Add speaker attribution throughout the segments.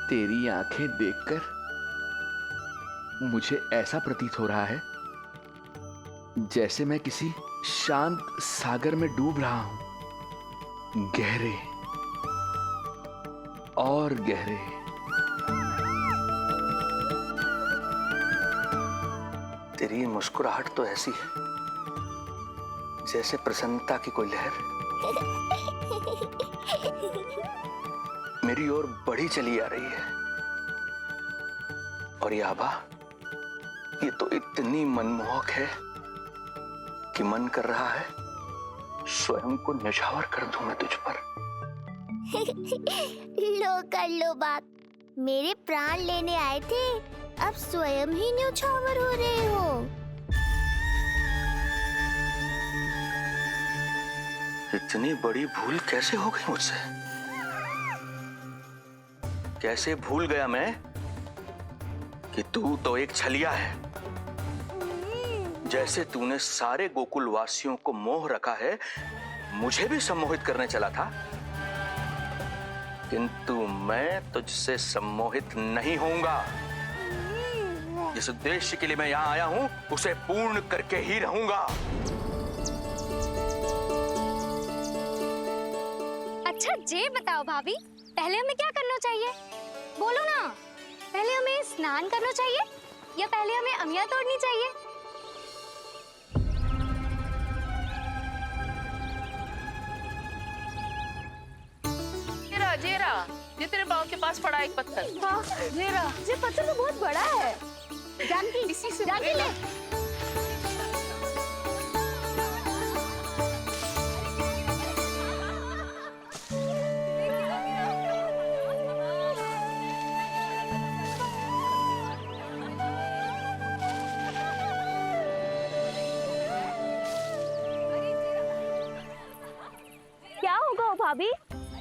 Speaker 1: तेरी आंखें देखकर मुझे ऐसा प्रतीत हो रहा है जैसे मैं किसी शांत सागर में डूब रहा हूं, गहरे और गहरे। तेरी मुस्कुराहट तो ऐसी है जैसे प्रसन्नता की कोई लहर मेरी ओर बढ़ी चली आ रही है। और ये आभा, ये तो इतनी मनमोहक है कि मन कर रहा है स्वयं को न्यौछावर कर दूं मैं तुझ पर।
Speaker 2: लो कर लो बात, मेरे प्राण लेने आए थे, अब स्वयं ही न्यौछावर हो रहे हो।
Speaker 1: इतनी बड़ी भूल कैसे हो गई मुझसे? कैसे भूल गया मैं कि तू तो एक छलिया है। जैसे तूने सारे गोकुल वासियों को मोह रखा है, मुझे भी सम्मोहित करने चला था, किंतु मैं तुझसे सम्मोहित नहीं होऊंगा। जिस उद्देश्य के लिए मैं यहां आया हूं उसे पूर्ण करके ही रहूंगा।
Speaker 3: अच्छा ये बताओ भाभी, पहले हमें क्या करना चाहिए? बोलो ना, पहले हमें स्नान करना चाहिए या पहले हमें अमिया तोड़नी चाहिए?
Speaker 4: जेरा, ये तेरे पाँव के पास पड़ा एक पत्थर।
Speaker 3: हाँ, ये पत्थर तो बहुत बड़ा है। जानकी,
Speaker 4: इसी से
Speaker 3: जानकी ले।
Speaker 5: क्या होगा भाभी?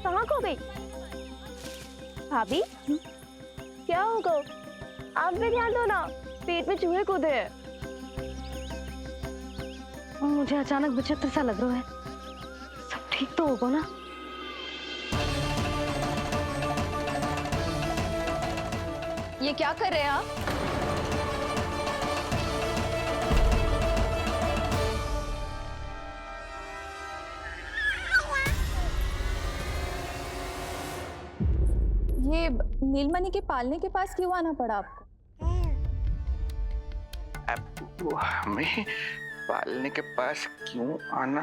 Speaker 5: कहाँ खो गई भाभी? क्या होगा? आप भी ध्यान दो ना, पेट में चूहे कूदे हैं। मुझे अचानक विचित्र सा लग रहा है। सब ठीक तो होगा ना?
Speaker 3: ये क्या कर रहे हैं आप?
Speaker 6: ये नीलमणि के पालने के पास क्यों आना पड़ा आपको?
Speaker 1: वो हमें पालने के पास क्यों आना?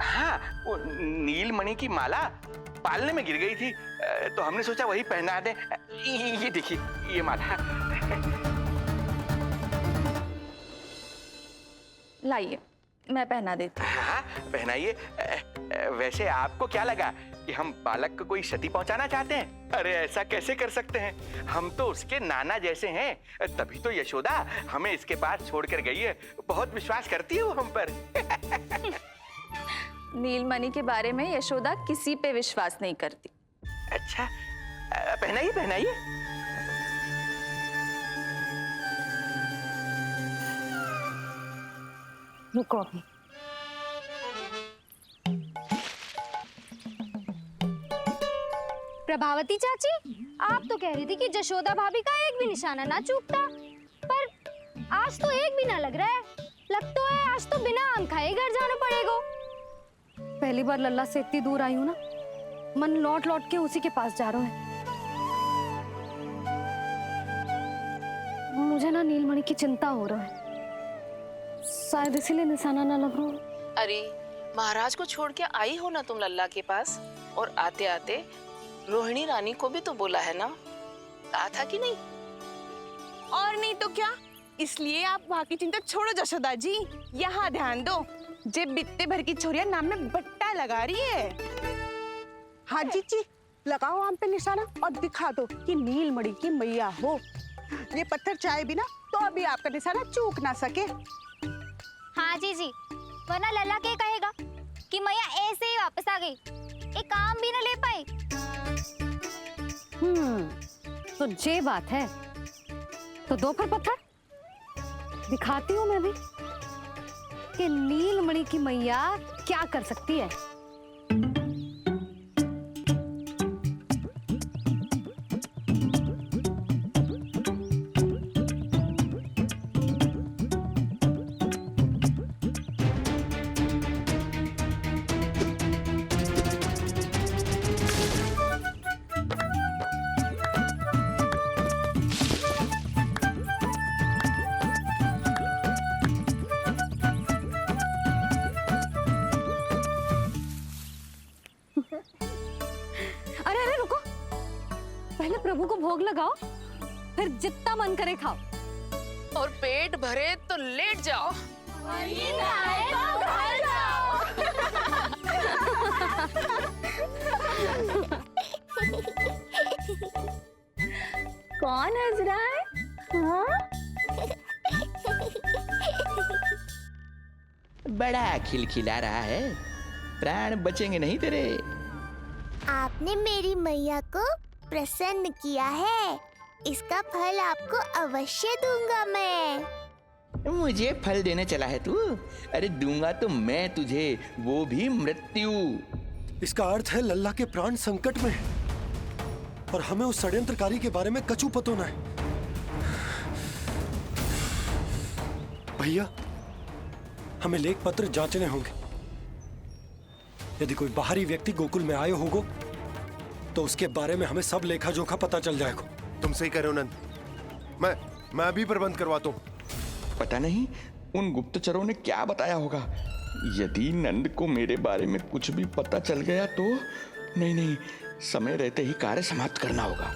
Speaker 1: हाँ, वो नीलमणि की माला पालने में गिर गई थी, तो हमने सोचा वही पहना दे। ये देखिए, ये माला।
Speaker 6: लाइए, मैं पहना देती हूँ।
Speaker 1: हाँ, पहनाइए। वैसे आपको क्या लगा कि हम बालक को कोई क्षति पहुंचाना चाहते हैं? अरे ऐसा कैसे कर सकते हैं? हम तो उसके नाना जैसे हैं, तभी तो यशोदा हमें इसके पास छोड़कर गई है। बहुत विश्वास करती है वो हम पर।
Speaker 6: नीलमणि के बारे में यशोदा किसी पे विश्वास नहीं करती।
Speaker 1: अच्छा, पहनाइए पहनाइए।
Speaker 5: रुको अभी।
Speaker 3: प्रभावती चाची, आप तो कह रही थी कि जशोदा भाभी का एक भी निशाना ना चूकता, पर आज तो एक भी ना लग रहा है। लग तो है आज तो बिना आम खाए घर जाना पड़ेगा।
Speaker 5: पहली बार लल्ला से इतनी दूर आई हूँ ना, मन लौट लौट के उसी के पास जा रहा है। मुझे ना नीलमणि की चिंता हो रहा है, शायद इसीलिए निशाना ना लग रहा हो।
Speaker 4: अरे महाराज को छोड़ के आई हो ना तुम लल्ला के पास, और आते आते रोहिणी रानी को भी तो बोला है ना, कहा था कि नहीं?
Speaker 7: और नहीं तो क्या, इसलिए आप वहाँ की चिंता छोड़ो जशोदा जी, यहाँ ध्यान दो। जे बित्ते भर की छोरिया नाम में बट्टा लगा रही है। हाँ जी, लगाओ आम पे निशाना और दिखा दो कि नीलमणि की मैया हो। ये पत्थर चाहे भी ना तो अभी आपका निशाना चूक ना सके।
Speaker 3: हाँ जी, वरना लल्ला क्या कहेगा कि मैया ऐसे ही वापस आ गई, एक काम भी ना ले पाई।
Speaker 5: तो ये बात है, तो दो फिर पत्थर दिखाती हूँ मैं भी कि नीलमणि की मैया क्या कर सकती है। प्रभु को भोग लगाओ, फिर जितना मन करे खाओ।
Speaker 4: और पेट भरे तो लेट जाओ।
Speaker 6: कौन हंस रहा है?
Speaker 1: बड़ा खिलखिला रहा है, प्राण बचेंगे नहीं तेरे।
Speaker 2: आपने मेरी मैया को प्रसन्न किया है, इसका फल आपको अवश्य दूंगा मैं।
Speaker 1: मुझे फल देने चला है तू? अरे दूंगा तो मैं तुझे, वो भी मृत्यु।
Speaker 8: इसका अर्थ है लल्ला के प्राण संकट में हैं और हमें उस षड्यंत्रकारी के बारे में कचू पतोना है। भैया, हमें लेख पत्र जांचने होंगे। यदि कोई बाहरी व्यक्ति गोकुल में आए होगो तो उसके बारे में हमें सब लेखा जोखा पता चल जाएगा।
Speaker 9: तुम सही कह रहे हो नंद। मैं अभी प्रबंध करवाता हूँ।
Speaker 1: पता नहीं उन गुप्तचरों ने क्या बताया होगा। यदि नंद को मेरे बारे में कुछ भी पता चल गया तो नहीं, समय रहते ही कार्य समाप्त करना होगा।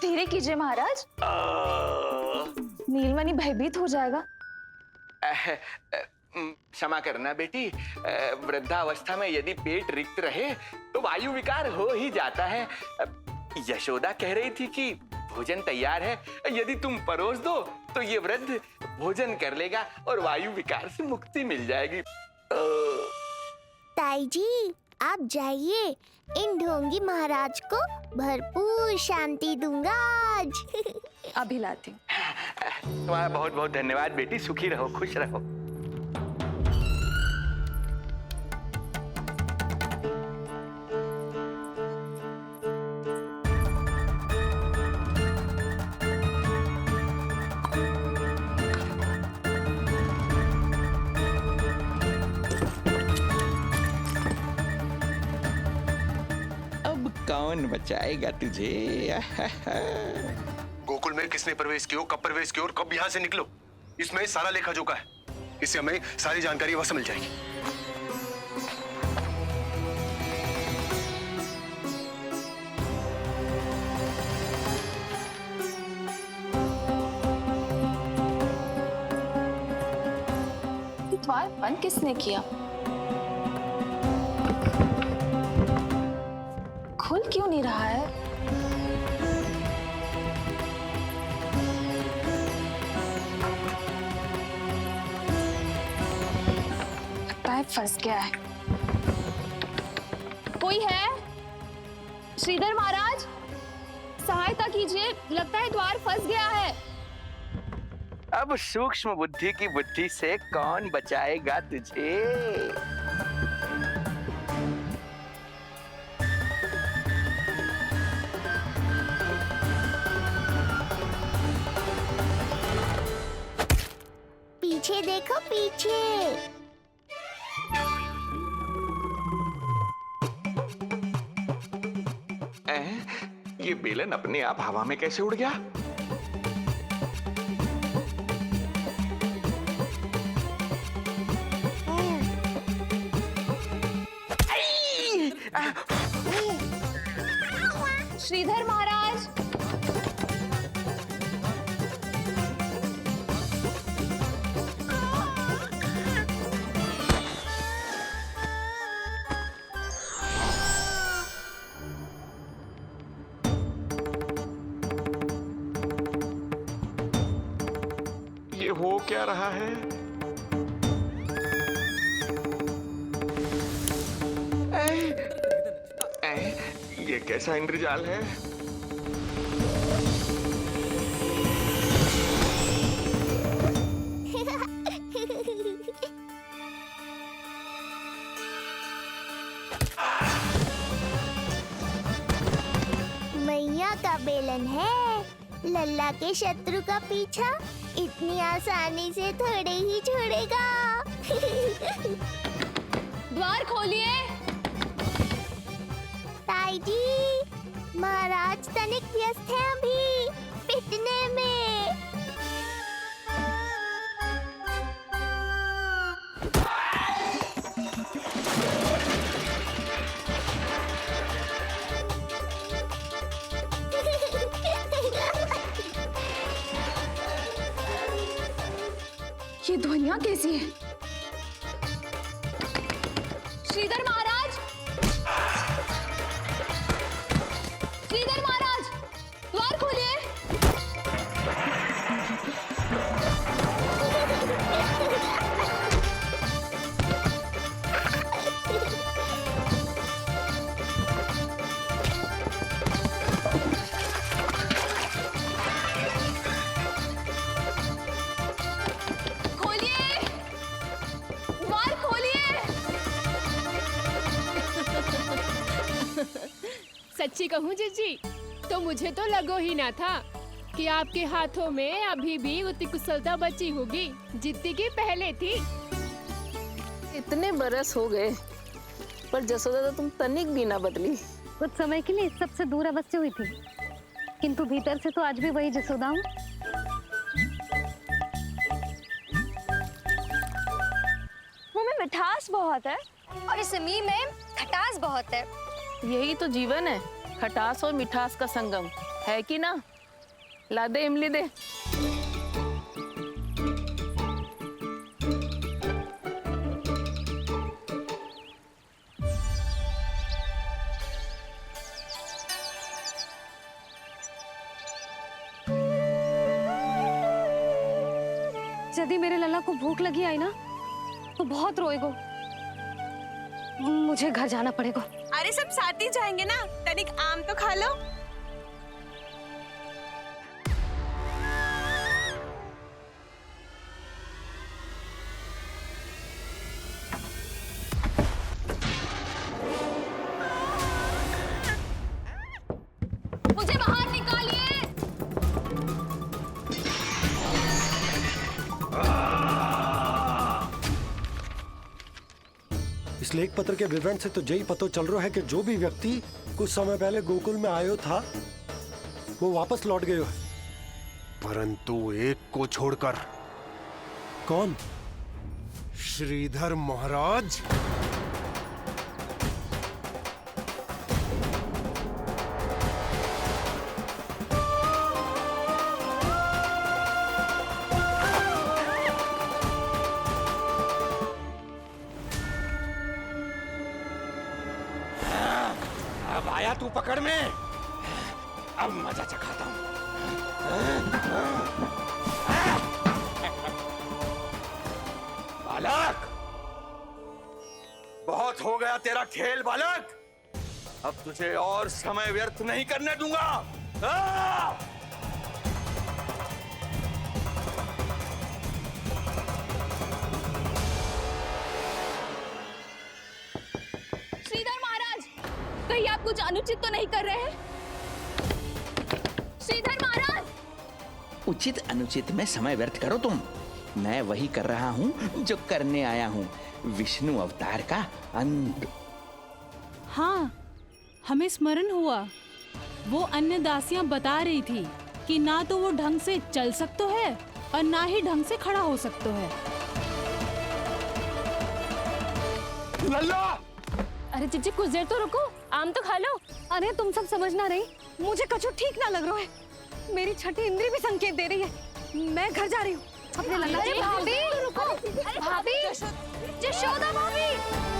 Speaker 6: धीरे कीजिए महाराज, नीलमणि भयभीत हो जाएगा।
Speaker 1: क्षमा करना बेटी, वृद्धावस्था में यदि पेट रिक्त रहे तो वायु विकार हो ही जाता है। यशोदा कह रही थी कि भोजन तैयार है, यदि तुम परोस दो तो ये वृद्ध भोजन कर लेगा और वायु विकार से मुक्ति मिल जाएगी।
Speaker 2: ताई जी, आप जाइए, इन ढोंगी महाराज को भरपूर शांति दूंगा आज।
Speaker 6: अभी लाती हूँ।
Speaker 1: तुम्हारा बहुत बहुत धन्यवाद बेटी, सुखी रहो, खुश रहो। कौन बचाएगा तुझे?
Speaker 9: गोकुल में किसने प्रवेश किया, कब प्रवेश किया और कब यहाँ से निकलो, इसमें सारा लेखा जोखा है। इससे हमें सारी जानकारी वहां से मिल जाएगी।
Speaker 6: द्वार बंद किसने किया? खुल क्यों नहीं रहा है? लगता है फंस गया है। कोई है? श्रीधर महाराज, सहायता कीजिए, लगता है द्वार फंस गया है।
Speaker 1: अब सूक्ष्म बुद्धि की बुद्धि से कौन बचाएगा तुझे?
Speaker 2: पीछे देखो, पीछे।
Speaker 1: ये बेलन अपने आप हवा में कैसे उड़ गया?
Speaker 6: श्रीधर महाराज,
Speaker 1: ये हो क्या रहा है? ये कैसा इंद्रजाल है?
Speaker 2: मैया का बेलन है, लल्ला के शत्रु का पीछा इतनी आसानी से थोड़े ही छोड़ेगा।
Speaker 6: द्वार खोलिए।
Speaker 2: ताई जी, महाराज तनिक व्यस्त हैं अभी पिटने में।
Speaker 6: यहाँ कैसी है? श्रीधर महाराज, श्रीधर महाराज, द्वार खोलिए। खोलिए, द्वार खोलिए।
Speaker 10: सच्ची कहूँ जीजी, तो मुझे तो लगो ही ना था कि आपके हाथों में अभी भी उतनी कुशलता बची होगी जितनी की पहले थी।
Speaker 4: इतने बरस हो गए पर जसोदा तो तुम तनिक भी ना बदली।
Speaker 5: कुछ समय के लिए सबसे दूर अवश्य हुई थी, किंतु भीतर से तो आज भी वही जसोदा हूँ।
Speaker 6: मुंह में मिठास बहुत है।
Speaker 3: और इस मी में खटास बहुत है।
Speaker 4: यही तो जीवन है, खटास और मिठास का संगम, है कि ना? ला दे इमली दे।
Speaker 5: यदि मेरे लल्ला को भूख लगी आई ना तो बहुत रोएगो। मुझे घर जाना पड़ेगा।
Speaker 7: अरे सब साथ ही जाएंगे ना, तनिक आम तो खा लो।
Speaker 6: मुझे बाहर निकालिए।
Speaker 8: इस लेख पत्र के विवरण से तो यही पता चल रहा है कि जो भी व्यक्ति कुछ समय पहले गोकुल में आयो था वो वापस लौट गयो है।
Speaker 9: परंतु एक को छोड़कर।
Speaker 8: कौन?
Speaker 9: श्रीधर महाराज।
Speaker 1: अब आया तू पकड़ में, अब मजा चखाता हूँ। बालक, बहुत हो गया तेरा खेल बालक, अब तुझे और समय व्यर्थ नहीं करने दूंगा।
Speaker 6: श्रीधर महाराज, कहीं आप कुछ अनुचित तो नहीं कर रहे हैं? श्रीधर महाराज,
Speaker 1: उचित अनुचित में समय व्यर्थ करो तुम, मैं वही कर रहा हूँ जो करने आया हूँ, विष्णु अवतार का अंत।
Speaker 10: हाँ, हमें स्मरण हुआ। वो अन्य दासियां बता रही थी कि ना तो वो ढंग से चल सकते है और ना ही ढंग से खड़ा हो सकते है।
Speaker 1: लल्ला!
Speaker 10: अरे जीजी कुछ देर तो रुको, आम तो खा लो।
Speaker 5: अरे तुम सब समझ ना रही, मुझे कछु ठीक ना लग रहा है। मेरी छठी इंद्री भी संकेत दे रही है। मैं घर जा रही हूँ अपने लल्ला।
Speaker 3: अरे भाभी रुको, अरे भाभी, जशोदा भाभी।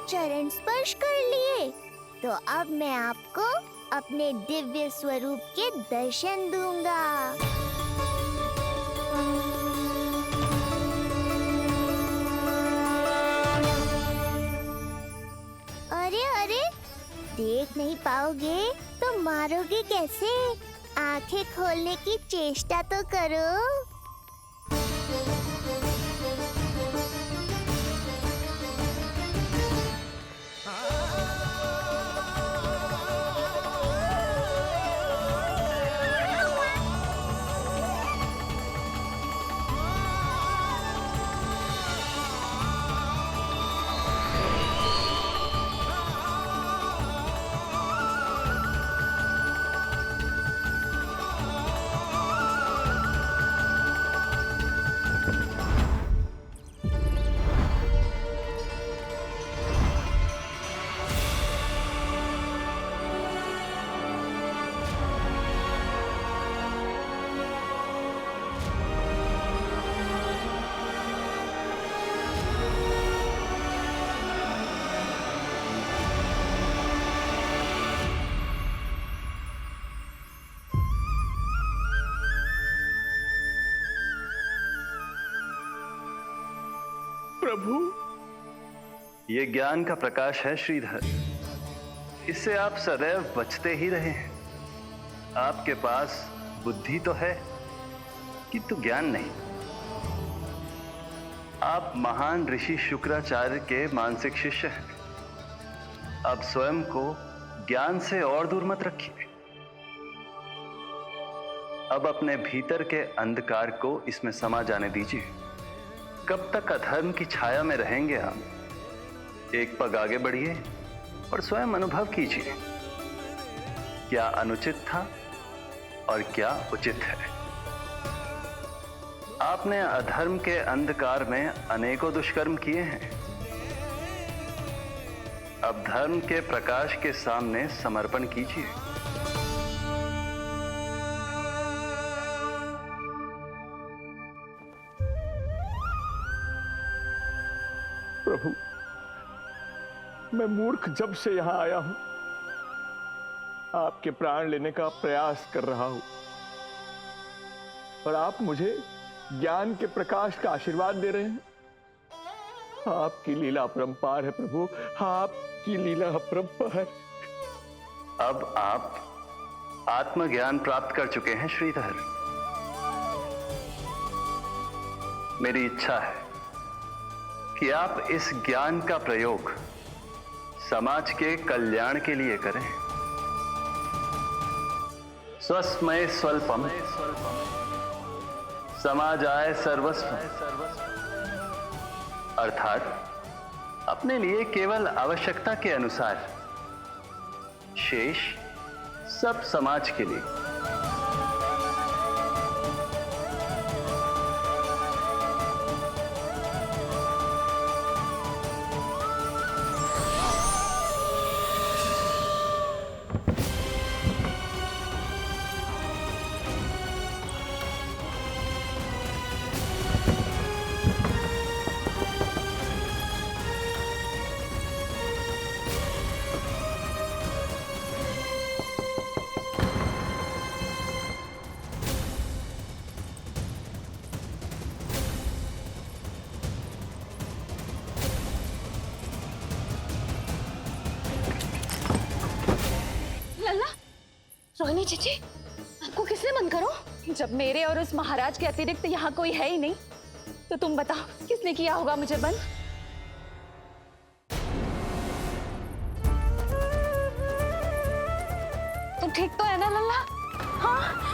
Speaker 2: चरण स्पर्श कर लिए तो अब मैं आपको अपने दिव्य स्वरूप के दर्शन दूंगा। अरे अरे, देख नहीं पाओगे तो मारोगे कैसे? आंखें खोलने की चेष्टा तो करो।
Speaker 11: प्रभु, ये ज्ञान का प्रकाश है श्रीधर। इससे आप सदैव बचते ही रहे हैं। आपके पास बुद्धि तो है किंतु ज्ञान नहीं। आप महान ऋषि शुक्राचार्य के मानसिक शिष्य हैं। अब स्वयं को ज्ञान से और दूर मत रखिए। अब अपने भीतर के अंधकार को इसमें समा जाने दीजिए। कब तक अधर्म की छाया में रहेंगे हम? एक पग आगे बढ़िए और स्वयं अनुभव कीजिए क्या अनुचित था और क्या उचित है। आपने अधर्म के अंधकार में अनेकों दुष्कर्म किए हैं। अब धर्म के प्रकाश के सामने समर्पण कीजिए।
Speaker 12: प्रभु, मैं मूर्ख जब से यहां आया हूं, आपके प्राण लेने का प्रयास कर रहा हूं और आप मुझे ज्ञान के प्रकाश का आशीर्वाद दे रहे हैं। आपकी लीला अपरंपार है प्रभु, आपकी लीला अपरंपार।
Speaker 11: अब आप आत्मज्ञान प्राप्त कर चुके हैं श्रीधर। मेरी इच्छा है कि आप इस ज्ञान का प्रयोग समाज के कल्याण के लिए करें। स्वस्मय स्वल्पम समाजाय सर्वस्व, अर्थात अपने लिए केवल आवश्यकता के अनुसार, शेष सब समाज के लिए।
Speaker 6: रोहिणी जीजी, आपको किसने बंद करो? जब मेरे और उस महाराज के अतिरिक्त यहाँ कोई है ही नहीं, तो तुम बताओ किसने किया होगा मुझे बंद? तुम ठीक तो है ना लल्ला? हाँ?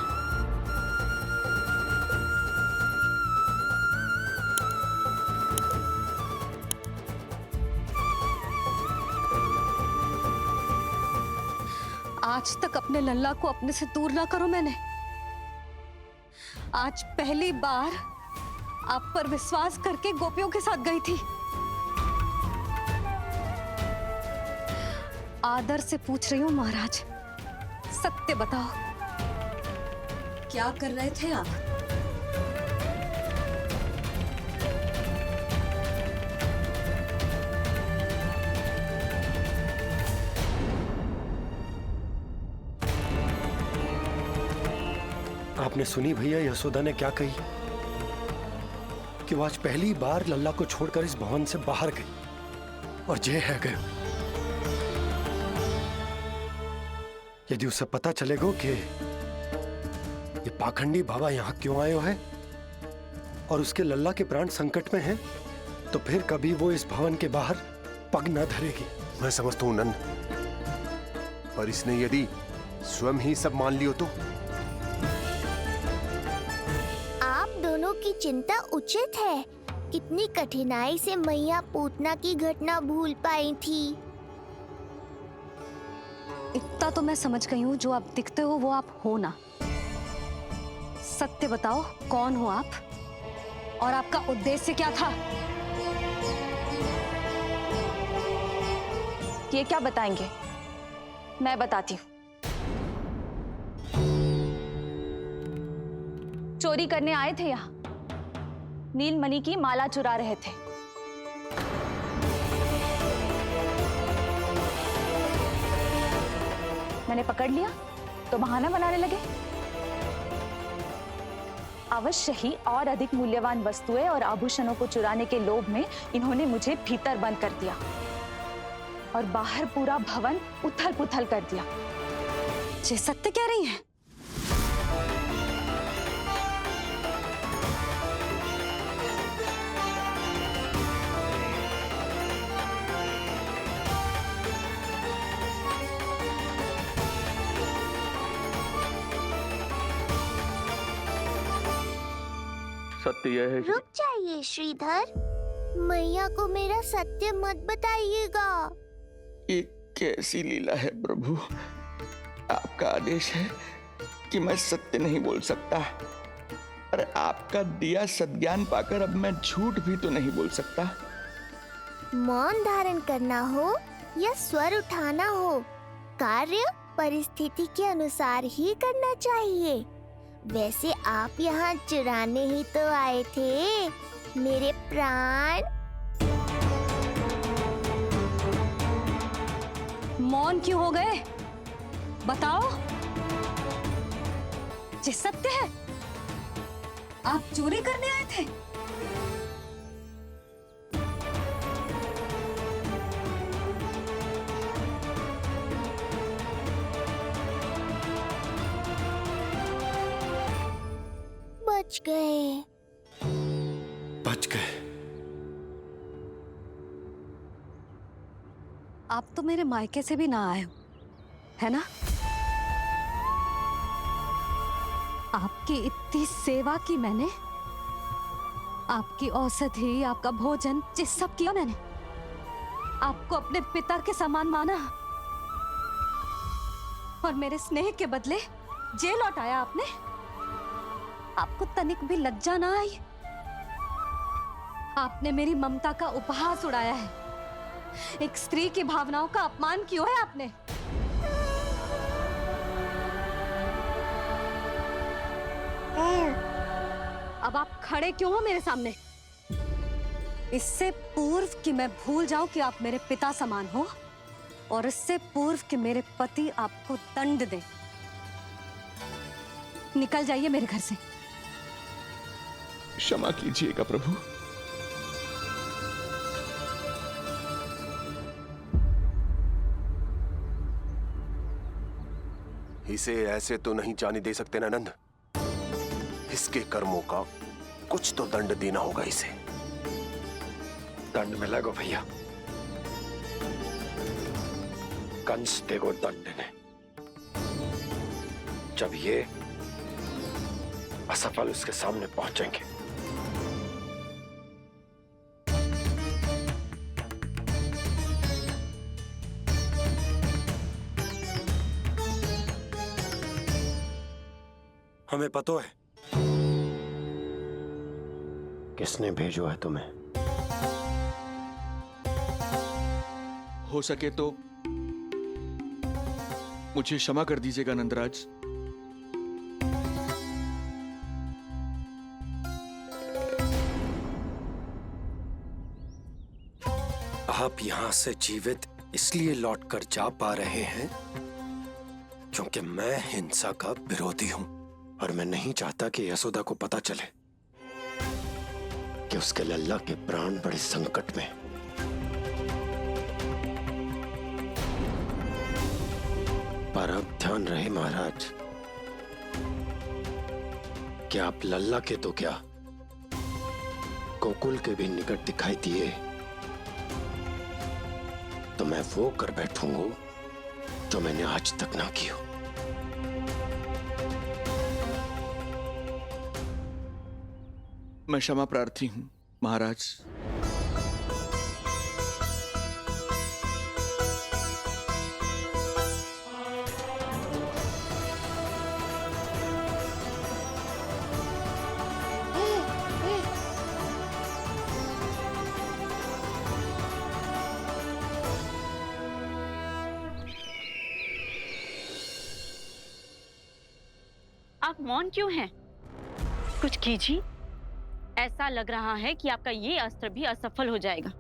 Speaker 5: आज तक अपने लल्ला को अपने से दूर ना करो मैंने। आज पहली बार आप पर विश्वास करके गोपियों के साथ गई थी। आदर से पूछ रही हूँ महाराज, सत्य बताओ, क्या कर रहे थे आप?
Speaker 8: आपने सुनी भैया यशोदा ने क्या कही? कि वो आज पहली बार लल्ला को छोड़कर इस भवन से बाहर गई और जे है गए। यदि उसे पता चलेगा कि ये पाखंडी बाबा यहाँ क्यों आए है और उसके लल्ला के प्राण संकट में हैं, तो फिर कभी वो इस भवन के बाहर पग न धरेगी।
Speaker 9: मैं समझता हूं नंद, पर इसने यदि स्वयं ही सब मान लियो तो?
Speaker 2: आप दोनों की चिंता उचित है। कितनी कठिनाई से मैया पूतना की घटना भूल पाई थी।
Speaker 5: इतना तो मैं समझ गई हूँ, जो आप दिखते हो वो आप हो ना। सत्य बताओ, कौन हो आप और आपका उद्देश्य क्या था?
Speaker 6: ये क्या बताएंगे? मैं बताती हूँ। चोरी करने आए थे यहाँ, नीलमणि की माला चुरा रहे थे। मैंने पकड़ लिया तो बहाना बनाने लगे। अवश्य ही और अधिक मूल्यवान वस्तुएं और आभूषणों को चुराने के लोभ में इन्होंने मुझे भीतर बंद कर दिया और बाहर पूरा भवन उथल पुथल कर दिया।
Speaker 5: ये सत्य कह रही हैं?
Speaker 12: सत्य यह है
Speaker 2: रुक जाइए श्रीधर, मैया को मेरा सत्य मत बताइएगा।
Speaker 1: ये कैसी लीला है प्रभु, आपका आदेश है कि मैं सत्य नहीं बोल सकता, पर आपका दिया सद्ज्ञान पाकर अब मैं झूठ भी तो नहीं बोल सकता।
Speaker 2: मौन धारण करना हो या स्वर उठाना हो, कार्य परिस्थिति के अनुसार ही करना चाहिए। वैसे आप यहाँ चुराने ही तो आए थे मेरे प्राण।
Speaker 5: मौन क्यों हो गए? बताओ, ये सत्य है? आप चोरी करने आए थे?
Speaker 2: बच गए।
Speaker 8: बच गए।
Speaker 5: आप तो मेरे मायके से भी ना आए हो, है ना? आपकी इतनी सेवा की मैंने, आपकी औषधि, आपका भोजन, ये सब किया मैंने। आपको अपने पिता के समान माना और मेरे स्नेह के बदले जेल लौटाया आपने। आपको तनिक भी लज्जा ना आई? आपने मेरी ममता का उपहास उड़ाया है। एक स्त्री की भावनाओं का अपमान किया है आपने। अब आप खड़े क्यों हो मेरे सामने? इससे पूर्व कि मैं भूल जाऊं कि आप मेरे पिता समान हो, और इससे पूर्व कि मेरे पति आपको दंड दे, निकल जाइए मेरे घर से।
Speaker 1: क्षमा कीजिएगा प्रभु।
Speaker 9: इसे ऐसे तो नहीं जाने दे सकते ना नंद। इसके कर्मों का कुछ तो दंड देना होगा इसे।
Speaker 8: दंड मिलेगा भैया, कंस देगो दंड ने, जब ये असफल उसके सामने पहुंचेंगे। हमें पता है किसने भेजो है तुम्हें।
Speaker 1: हो सके तो मुझे क्षमा कर दीजिएगा नंदराज।
Speaker 8: आप यहां से जीवित इसलिए लौटकर जा पा रहे हैं क्योंकि मैं हिंसा का विरोधी हूं, और मैं नहीं चाहता कि यशोदा को पता चले कि उसके लल्ला के प्राण बड़े संकट में। पर अब ध्यान रहे महाराज, कि आप लल्ला के तो क्या गोकुल के भी निकट दिखाई दिए तो मैं वो कर बैठूंगा जो मैंने आज तक ना की हो।
Speaker 1: मैं क्षमा प्रार्थी हूं महाराज।
Speaker 13: आप मौन क्यों हैं? कुछ कीजिए। ऐसा लग रहा है कि आपका ये अस्त्र भी असफल हो जाएगा।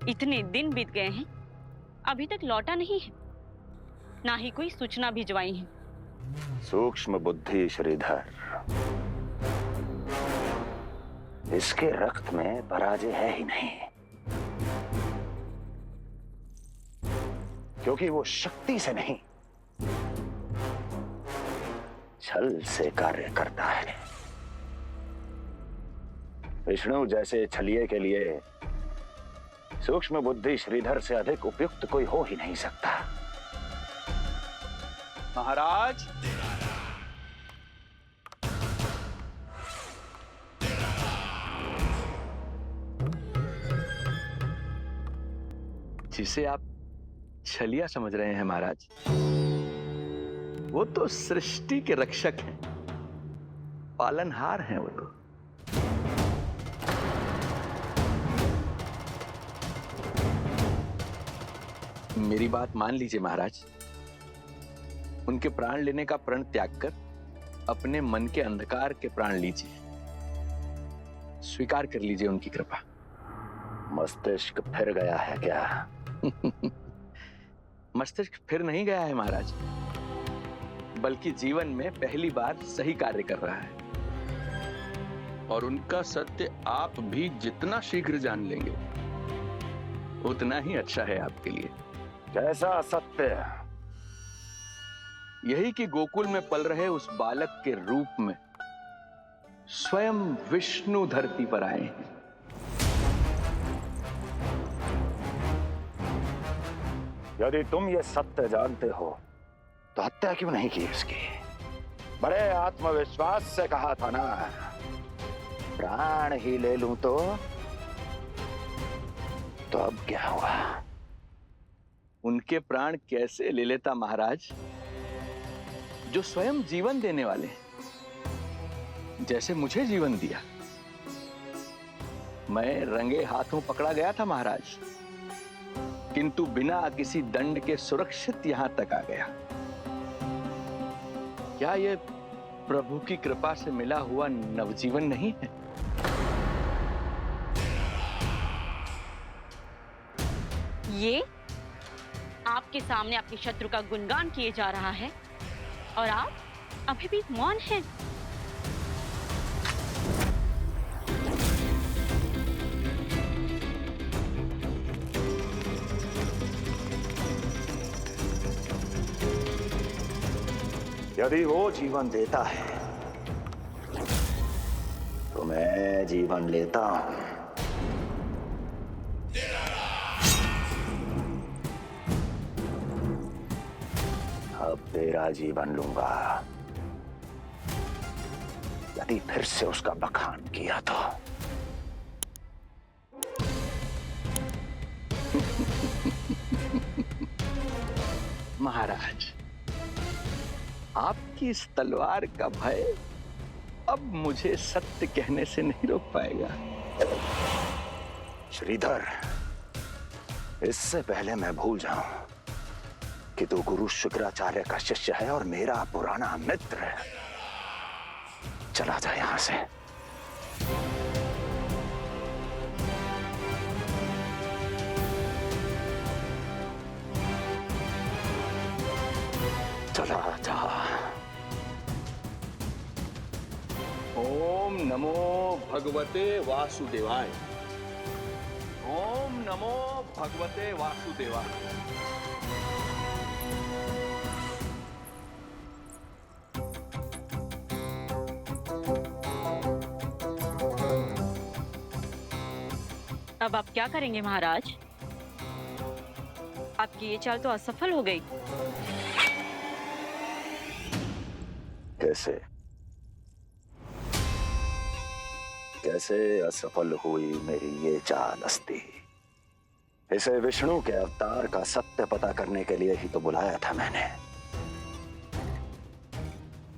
Speaker 13: इतने दिन बीत गए हैं, अभी तक लौटा नहीं है, ना ही कोई सूचना भिजवाई है।
Speaker 14: सूक्ष्म बुद्धि श्रीधर, इसके रक्त में पराजय है ही नहीं, क्योंकि वो शक्ति से नहीं छल से कार्य करता है। विष्णु जैसे छलिए के लिए सूक्ष्म बुद्धि श्रीधर से अधिक उपयुक्त कोई हो ही नहीं सकता।
Speaker 1: महाराज, जिसे आप छलिया समझ रहे हैं महाराज, वो तो सृष्टि के रक्षक हैं, पालनहार हैं वो तो। मेरी बात मान लीजिए महाराज, उनके प्राण लेने का प्रण त्याग कर अपने मन के अंधकार के प्राण लीजिए, स्वीकार कर लीजिए उनकी कृपा।
Speaker 14: मस्तिष्क फिर गया है क्या?
Speaker 1: मस्तिष्क फिर नहीं गया है महाराज, बल्कि जीवन में पहली बार सही कार्य कर रहा है, और उनका सत्य आप भी जितना शीघ्र जान लेंगे उतना ही अच्छा है आपके लिए।
Speaker 14: कैसा सत्य?
Speaker 1: यही कि गोकुल में पल रहे उस बालक के रूप में स्वयं विष्णु धरती पर आए हैं।
Speaker 14: यदि तुम ये सत्य जानते हो तो हत्या क्यों नहीं की इसकी? बड़े आत्मविश्वास से कहा था ना, प्राण ही ले लूं तो अब क्या हुआ?
Speaker 1: उनके प्राण कैसे ले लेता महाराज, जो स्वयं जीवन देने वाले हैं, जैसे मुझे जीवन दिया। मैं रंगे हाथों पकड़ा गया था महाराज, किंतु बिना किसी दंड के सुरक्षित यहां तक आ गया। क्या यह प्रभु की कृपा से मिला हुआ नवजीवन नहीं है?
Speaker 13: ये आपके सामने अपने शत्रु का गुणगान किए जा रहा है और आप अभी भी मौन हैं।
Speaker 14: यदि वो जीवन देता है तो मैं जीवन लेता हूं। अब तेरा जीवन लूंगा यदि फिर से उसका बखान किया तो।
Speaker 1: महाराज, आपकी इस तलवार का भय अब मुझे सत्य कहने से नहीं रोक पाएगा।
Speaker 14: श्रीधर, इससे पहले मैं भूल जाऊं कि तू गुरु शुक्राचार्य का शिष्य है और मेरा पुराना मित्र है, चला जा यहां से। चला जा।
Speaker 1: ओम नमो भगवते वासुदेवाय। ओम नमो भगवते वासुदेवाय।
Speaker 13: अब आप क्या करेंगे महाराज? आपकी ये चाल तो असफल हो गई।
Speaker 14: कैसे कैसे असफल हुई मेरी ये चाल अस्ति? इसे विष्णु के अवतार का सत्य पता करने के लिए ही तो बुलाया था मैंने,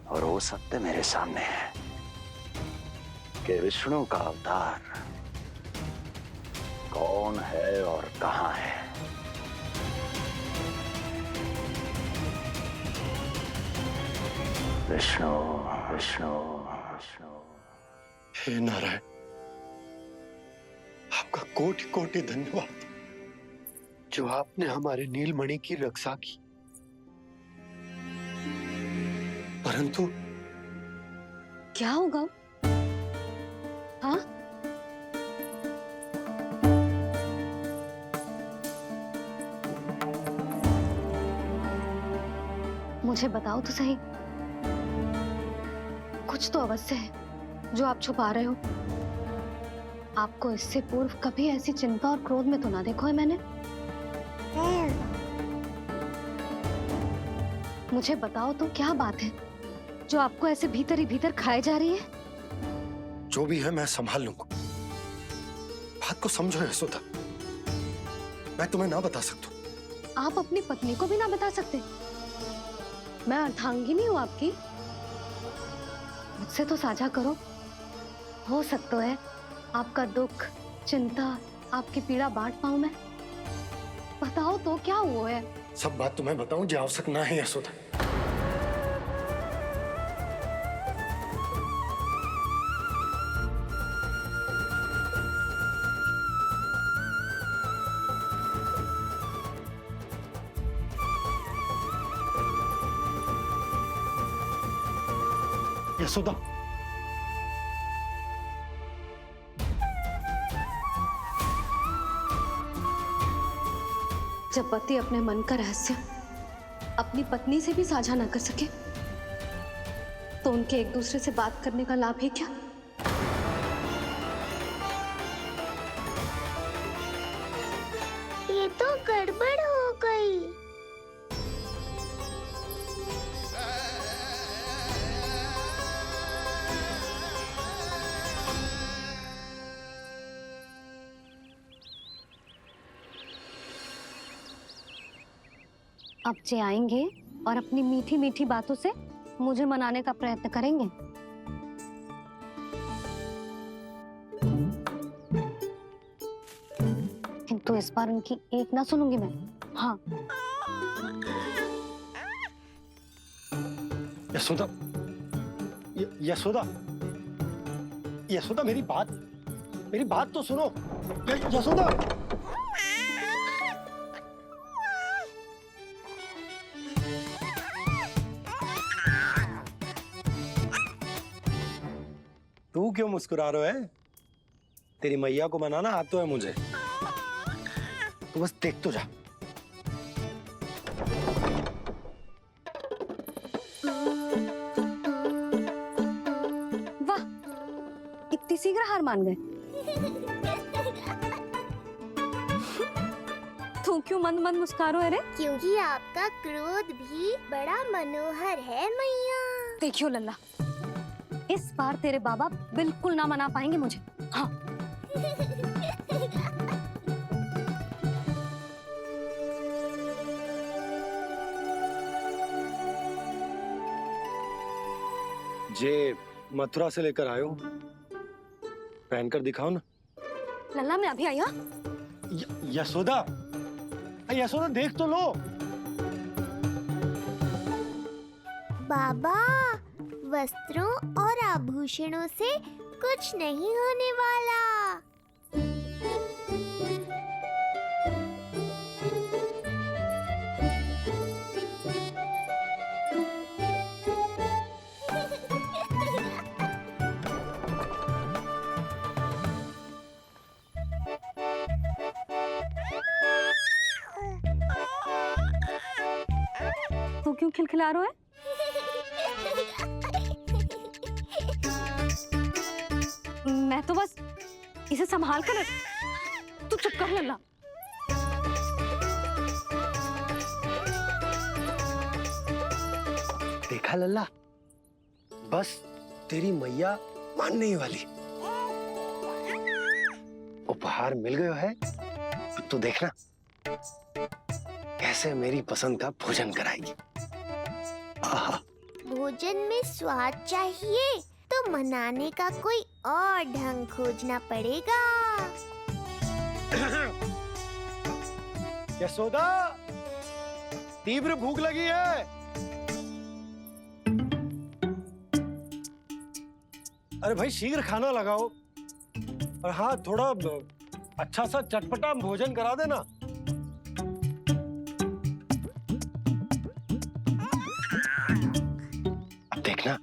Speaker 14: और वो सत्य मेरे सामने है कि विष्णु का अवतार कौन है और कहां है। विष्णु विष्णु विष्णु।
Speaker 8: हे नारायण, आपका कोटि कोटि धन्यवाद जो आपने हमारे नीलमणि की रक्षा की। परंतु
Speaker 5: क्या होगा? हाँ, मुझे बताओ तो सही, कुछ तो अवश्य है जो आप छुपा रहे हो। आपको इससे पूर्व कभी ऐसी चिंता और क्रोध में तो ना देखो है मैंने। मुझे बताओ तो क्या बात है जो आपको ऐसे भीतर ही भीतर खाए जा रही है?
Speaker 8: जो भी है मैं संभाल लूंगा। बात को समझो यशोदा, मैं तुम्हें ना बता सकता।
Speaker 5: आप अपनी पत्नी को भी ना बता सकते? मैं अर्धांगिनी हूँ आपकी, मुझसे तो साझा करो। हो सकता है आपका दुख, चिंता, आपकी पीड़ा बांट पाऊं मैं। बताओ तो क्या हुआ है?
Speaker 8: सब बात तुम्हें बताऊं जो आवश्यक ना है यशोदा। यशोदा,
Speaker 5: जब पति अपने मन का रहस्य अपनी पत्नी से भी साझा न कर सके तो उनके एक दूसरे से बात करने का लाभ ही क्या?
Speaker 2: ये तो गड़बड़ हो गई।
Speaker 5: अब जे आएंगे और अपनी मीठी मीठी बातों से मुझे मनाने का प्रयत्न करेंगे। किंतु इस बार उनकी एक ना सुनूंगी मैं। हाँ,
Speaker 8: यशोदा, यशोदा, यशोदा, मेरी बात तो सुनो। यशोदा, तू क्यों मुस्कुरा रहा है? तेरी मैया को मनाना आता है मुझे, तू बस देख तो जा।
Speaker 5: वाह, इतनी शीघ्र हार मान गए। तू क्यों मंद मंद मुस्कुरा रहे?
Speaker 2: क्योंकि आपका क्रोध भी बड़ा मनोहर है मैया।
Speaker 5: देखियो लल्ला, इस बार तेरे बाबा बिल्कुल ना मना पाएंगे मुझे। हाँ,
Speaker 8: जे मथुरा से लेकर आयो, पहनकर दिखाओ ना।
Speaker 5: लल्ला मैं अभी आई। हाँ,
Speaker 8: यशोदा, यशोदा देख तो लो।
Speaker 2: बाबा, वस्त्रों और आभूषणों से कुछ नहीं होने वाला।
Speaker 5: तू क्यों खिलखिला रहा है? मैं तो बस इसे संभाल कर तू चुप कर लल्ला।
Speaker 8: देखा लल्ला, बस तेरी मैया मानने ही वाली। उपहार मिल गयो है, तू देखना कैसे मेरी पसंद का भोजन कराएगी। आहा।
Speaker 2: भोजन में स्वाद चाहिए तो मनाने का कोई और ढंग खोजना पड़ेगा।
Speaker 8: यशोदा, तीव्र भूख लगी है। अरे भाई शीघ्र खाना लगाओ, और हाँ थोड़ा अच्छा सा चटपटा भोजन करा देना। अब देखना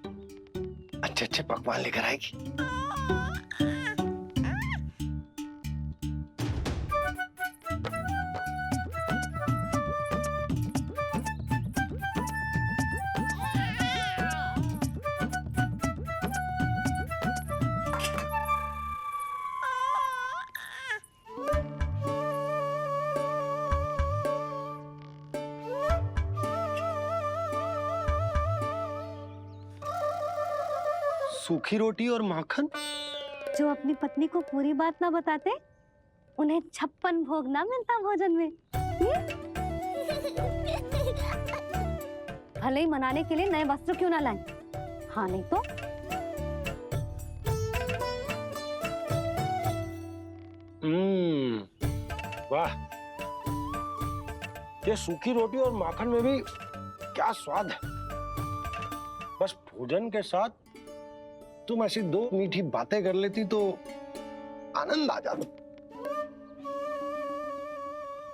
Speaker 8: अच्छे अच्छे पकवान लेकर आएगी। सूखी रोटी और माखन।
Speaker 5: जो अपनी पत्नी को पूरी बात ना बताते, उन्हें 56 भोग ना मिलता भोजन में। भले ही मनाने के लिए नए वस्त्र क्यों ना लाएं, हाँ नहीं तो
Speaker 8: वाह, ये सूखी रोटी और माखन में भी क्या स्वाद है। बस भोजन के साथ तुम ऐसी दो मीठी बातें कर लेती तो आनंद आ जाता।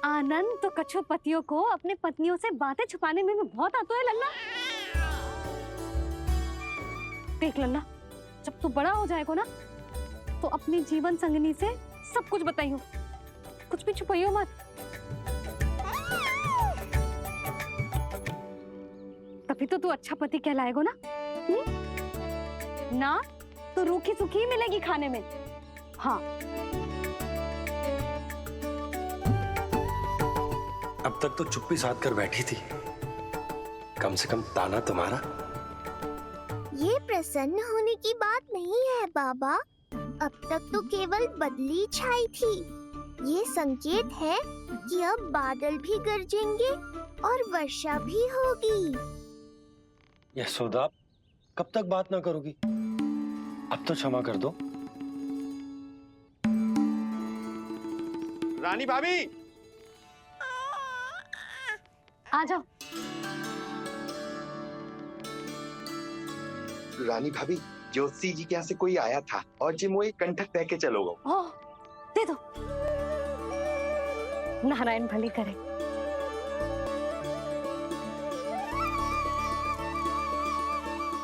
Speaker 5: आनंद तो कछुआ पतियों को अपने पत्नियों से बातें छुपाने में भी बहुत आता है लल्ला। देख लल्ला, जब तू बड़ा हो जाएगा ना तो अपनी जीवन संगिनी से सब कुछ बताइयो, कुछ भी छुपाइयो मत। तभी तो तू अच्छा पति कहलाएगा ना। ना तो रूखी सूखी मिलेगी खाने में। हाँ,
Speaker 8: अब तक तो चुप्पी साध कर बैठी थी, कम से कम ताना तुम्हारा।
Speaker 2: ये प्रसन्न होने की बात नहीं है बाबा, अब तक तो केवल बदली छाई थी। ये संकेत है कि अब बादल भी गरजेंगे और वर्षा भी होगी।
Speaker 8: यशोदा, कब तक बात ना करोगी? अब तो क्षमा कर दो।
Speaker 12: रानी भाभी,
Speaker 5: आ जाओ।
Speaker 15: रानी भाभी, ज्योति जी के यहाँ से कोई आया था और जी मोए कंठक दे के चलो गो।
Speaker 5: ओह, दे दो। नारायण भली करे।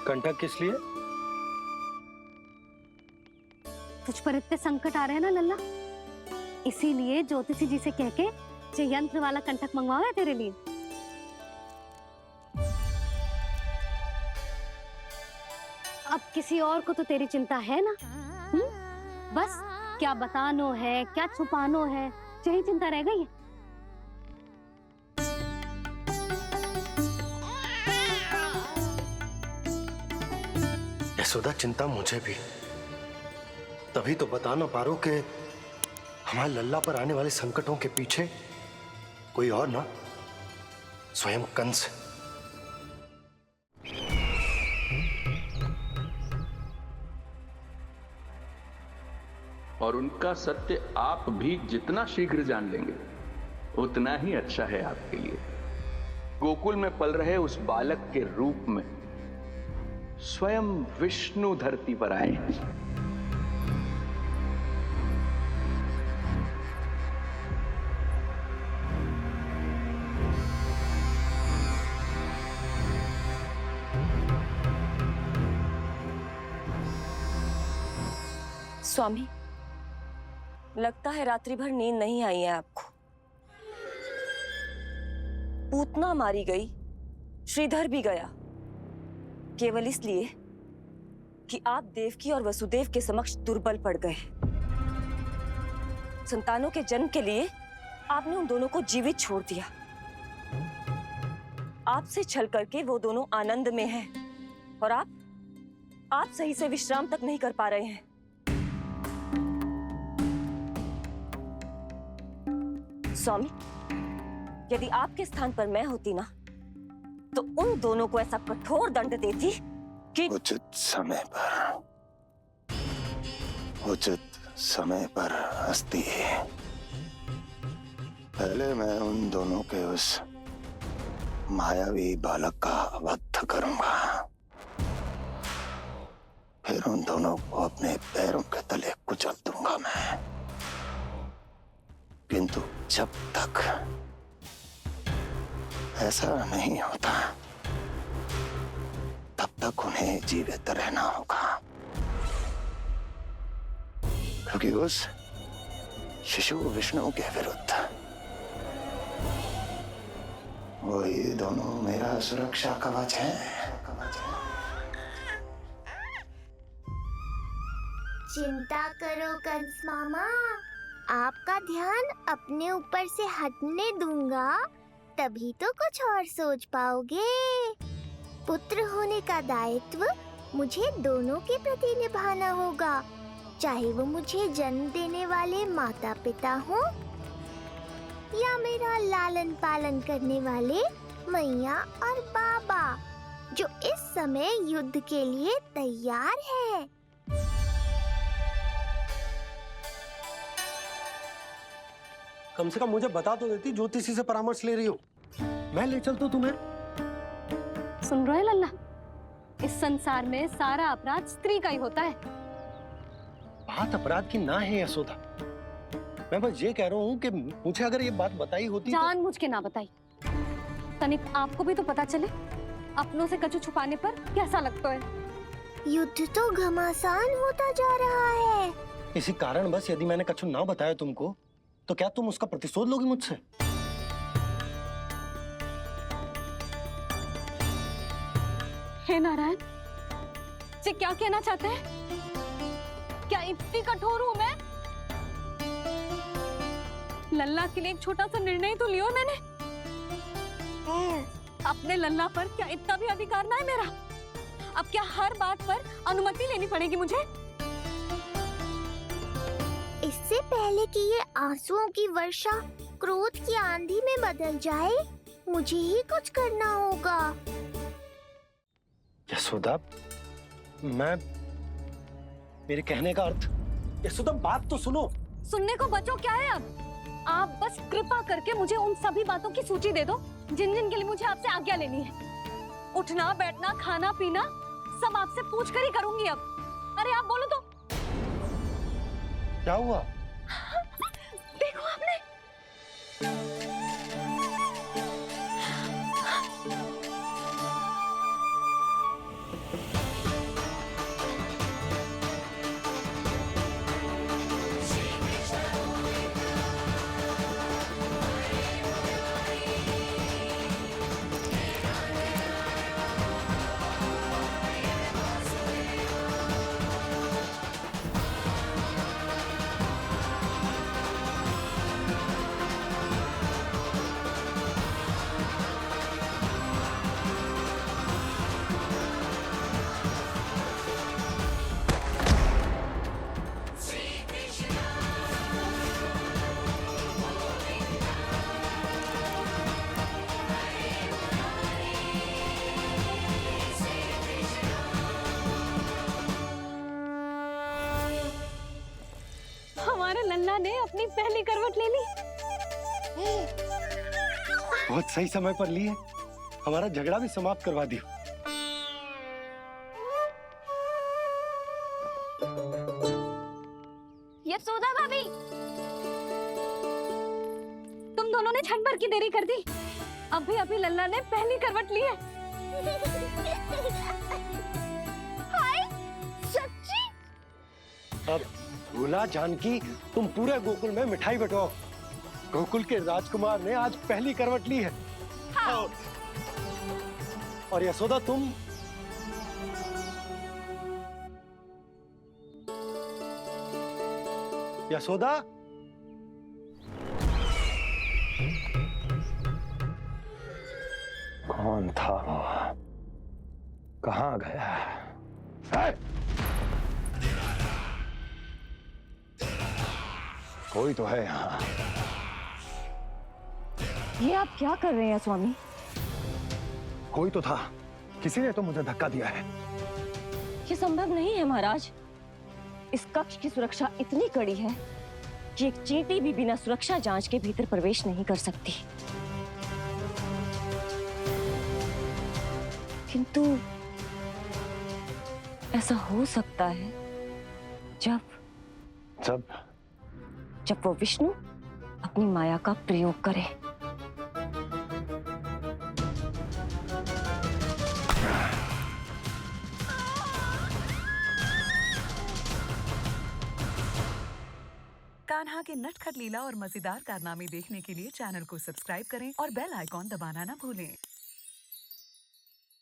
Speaker 8: कंठक किस लिए?
Speaker 5: तुझ पर इतने संकट आ रहे हैं ना लल्ला, इसीलिए ज्योतिषी जी से कह के ये यंत्र वाला कंठक मंगवाया है तेरे लिए। अब किसी और को तो तेरी चिंता है ना? बस क्या बतानो है, क्या छुपानो है, यही चिंता रह गई है।
Speaker 8: यशोदा, चिंता मुझे भी। तभी तो बता ना पा रहा हूं कि हमारे लल्ला पर आने वाले संकटों के पीछे कोई और ना, स्वयं कंस।
Speaker 16: और उनका सत्य आप भी जितना शीघ्र जान लेंगे उतना ही अच्छा है आपके लिए। गोकुल में पल रहे उस बालक के रूप में स्वयं विष्णु धरती पर आए हैं।
Speaker 17: स्वामी, लगता है रात्रि भर नींद नहीं आई है आपको। पूतना मारी गई, श्रीधर भी गया, केवल इसलिए कि आप देवकी और वसुदेव के समक्ष दुर्बल पड़ गए। संतानों के जन्म के लिए आपने उन दोनों को जीवित छोड़ दिया। आपसे छल करके वो दोनों आनंद में हैं और आप सही से विश्राम तक नहीं कर पा रहे हैं। स्वामी, यदि आपके स्थान पर मैं होती ना, तो उन दोनों को ऐसा कठोर दंड देती कि
Speaker 14: उचित समय पर हस्ती। पहले मैं उन दोनों के उस मायावी बालक का वध करूंगा, फिर उन दोनों को अपने पैरों के तले कुचल दूंगा मैं। किंतु जब तक ऐसा नहीं होता, तब तक उन्हें जीवित रहना होगा, क्योंकि उस शिशु विष्णु के विरुद्ध वही दोनों मेरा सुरक्षा कवच है।
Speaker 2: चिंता करो कंस मामा, आपका ध्यान अपने ऊपर से हटने दूंगा, तभी तो कुछ और सोच पाओगे। पुत्र होने का दायित्व मुझे दोनों के प्रति निभाना होगा, चाहे वो मुझे जन्म देने वाले माता पिता हों या मेरा लालन पालन करने वाले मैया और बाबा, जो इस समय युद्ध के लिए तैयार है।
Speaker 18: कम से कम मुझे बता तो देती, ज्योतिषी से परामर्श ले रही हो, मैं ले चलता तुम्हें।
Speaker 5: सुन रहे लल्ला, इस संसार में सारा अपराध स्त्री का ही होता है।
Speaker 18: बात अपराध की ना है यशोदा, मैं बस ये कह रहा हूँ कि मुझे अगर ये बात बताई होती
Speaker 5: जान मुझ के ना बताई, तनिक आपको भी तो पता चले अपनों से कछु छुपाने पर कैसा लगता है।
Speaker 2: युद्ध तो घमासान होता जा रहा है।
Speaker 18: इसी कारण बस यदि मैंने कछु ना बताया तुमको, तो क्या तुम उसका प्रतिशोध लोगी मुझसे?
Speaker 5: हे नारायण, ये क्या कहना चाहते हैं? क्या इतनी कठोर हूं मैं? लल्ला के लिए एक छोटा सा निर्णय तो लियो मैंने। अपने लल्ला पर क्या इतना भी अधिकार ना है मेरा? अब क्या हर बात पर अनुमति लेनी पड़ेगी मुझे?
Speaker 2: इससे पहले कि ये आंसुओं की वर्षा क्रोध की आंधी में बदल जाए, मुझे ही कुछ करना होगा।
Speaker 18: यशोदा, मेरे कहने का अर्थ। यशोदा, बात तो सुनो।
Speaker 5: सुनने को बचो क्या है अब? आप बस कृपा करके मुझे उन सभी बातों की सूची दे दो जिन जिन के लिए मुझे आपसे आज्ञा लेनी है। उठना, बैठना, खाना, पीना सब आपसे पूछ कर ही करूंगी अब। अरे आप बोलो तो।
Speaker 18: क्या हुआ?
Speaker 5: देखो आपने। हमारे लल्ला ने अपनी पहली करवट ले ली।
Speaker 18: बहुत सही समय पर ली है, हमारा झगड़ा भी समाप्त करवा दियो।
Speaker 5: यशोदा भाभी, तुम दोनों ने क्षण भर की देरी कर दी। अभी अभी लल्ला ने पहली करवट ली है।
Speaker 2: हाय, सच्ची?
Speaker 18: अब भूला जानकी, तुम पूरे गोकुल में मिठाई बंटवाओ। गोकुल के राजकुमार ने आज पहली करवट ली है। हाँ। और यशोदा, तुम यशोदा,
Speaker 14: कौन था वो? कहाँ गया? है? कोई तो है यहाँ।
Speaker 17: ये आप क्या कर रहे हैं स्वामी?
Speaker 18: कोई तो था, किसी ने तो मुझे धक्का दिया है।
Speaker 17: ये संभव नहीं है महाराज। इस कक्ष की सुरक्षा इतनी कड़ी है कि एक चींटी भी बिना सुरक्षा जांच के भीतर प्रवेश नहीं कर सकती। किंतु ऐसा हो सकता है जब वो विष्णु अपनी माया का प्रयोग करे।
Speaker 19: कान्हा के नटखट लीला और मजेदार कारनामे देखने के लिए चैनल को सब्सक्राइब करें और बेल आइकॉन दबाना ना भूलें।